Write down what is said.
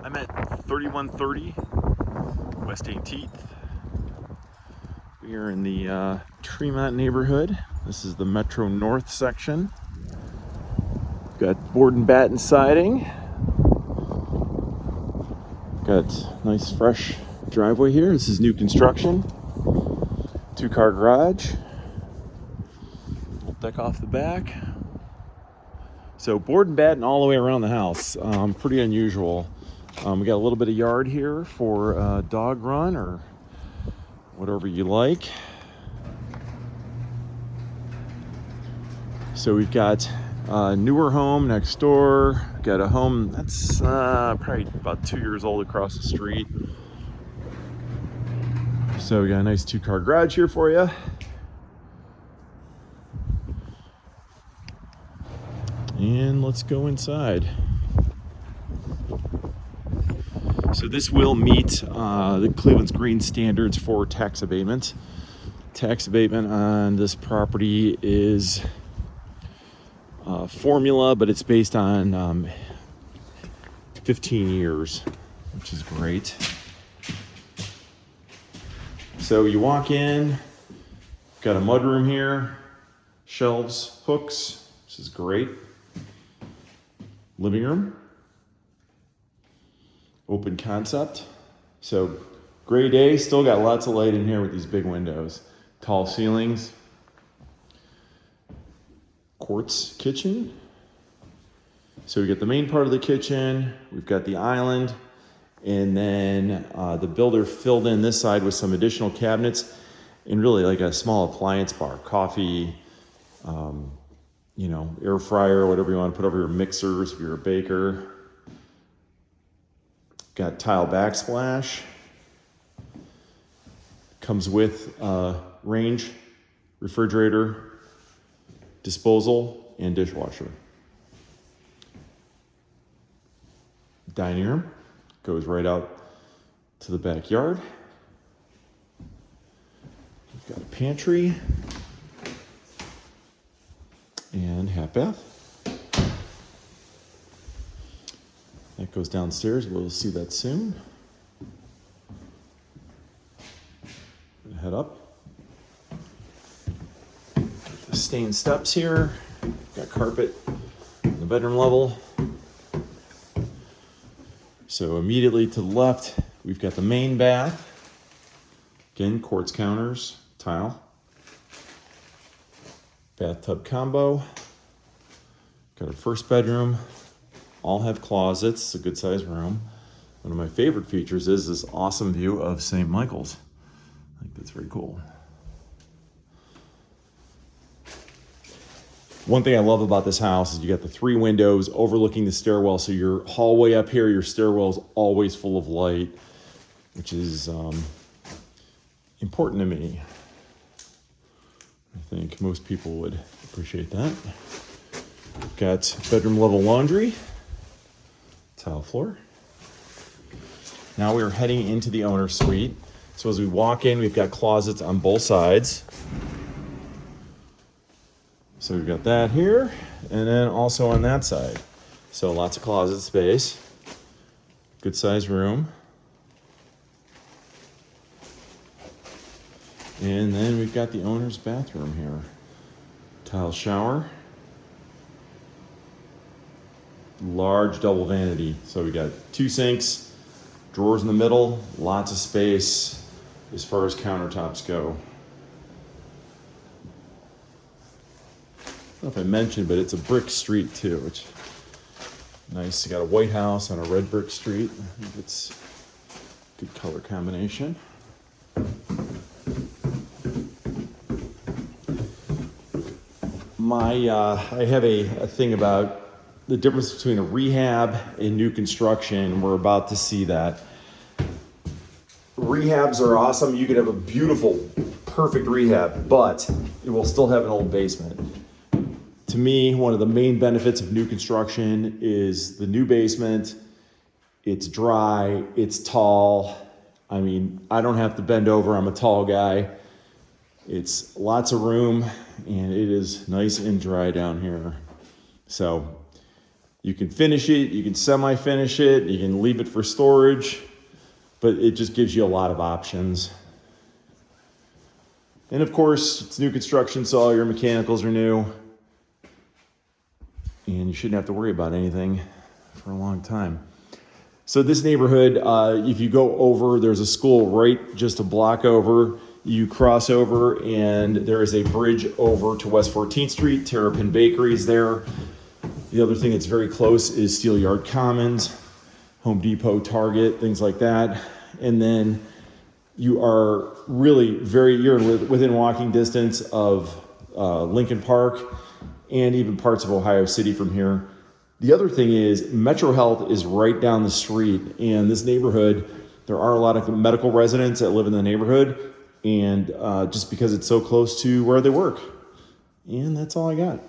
I'm at 3130 West 18th. We are in the Tremont neighborhood. This is the Metro North section. Got board and batten siding. Got nice fresh driveway here. This is new construction. 2-car garage. Deck off the back. So board and batten all the way around the house. Pretty unusual. We got a little bit of yard here for a dog run or whatever you like. So we've got a newer home next door. Got a home that's probably about 2 years old across the street. So we got a nice 2-car garage here for you. And let's go inside. So this will meet the Cleveland's green standards for tax abatement. Tax abatement on this property is formula, but it's based on 15 years, which is great. So you walk in, got a mudroom here, shelves, hooks, this is great. Living room, open concept. So gray day, still got lots of light in here with these big windows. Tall ceilings. Quartz kitchen. So we got the main part of the kitchen, we've got the island, and then the builder filled in this side with some additional cabinets and really like a small appliance bar, coffee, air fryer, whatever you want to put over your mixers if you're a baker. Got tile backsplash. Comes with range, refrigerator, disposal, and dishwasher. Dining room goes right out to the backyard. We've got a pantry and half bath. That goes downstairs. We'll see that soon. Head up. The stained steps here. Got carpet on the bedroom level. So immediately to the left, we've got the main bath. Again, quartz counters, tile. Bathtub combo. Got our first bedroom. All have closets. It's a good sized room. One of my favorite features is this awesome view of St. Michael's. I think that's very cool. One thing I love about this house is you got the 3 windows overlooking the stairwell. So your hallway up here, your stairwell is always full of light, which is important to me. I think most people would appreciate that. Got bedroom level laundry, tile floor. Now we are heading into the owner's suite. So as we walk in, we've got closets on both sides. So we've got that here, and then also on that side. So lots of closet space. Good size room. And then we've got the owner's bathroom here. Tile shower. Large double vanity. So we got 2 sinks, drawers in the middle, lots of space as far as countertops go. I don't know if I mentioned, but it's a brick street too, which is nice. You got a white house on a red brick street. I think it's a good color combination. I have a thing about the difference between a rehab and new construction. We're about to see that. Rehabs are awesome. You could have a beautiful, perfect rehab, but it will still have an old basement. To me, one of the main benefits of new construction is the new basement. It's dry, it's tall. I mean, I don't have to bend over, I'm a tall guy. It's lots of room, and it is nice and dry down here. So You can finish it, you can semi-finish it, you can leave it for storage, but it just gives you a lot of options. And of course, it's new construction, so all your mechanicals are new. And you shouldn't have to worry about anything for a long time. So this neighborhood, if you go over, there's a school right just a block over. You cross over and there is a bridge over to West 14th Street. Terrapin Bakery is there. The other thing that's very close is Steelyard Commons, Home Depot, Target, things like that. And then you are really you're within walking distance of Lincoln Park and even parts of Ohio City from here. The other thing is MetroHealth is right down the street, and this neighborhood, there are a lot of medical residents that live in the neighborhood, and just because it's so close to where they work. And that's all I got.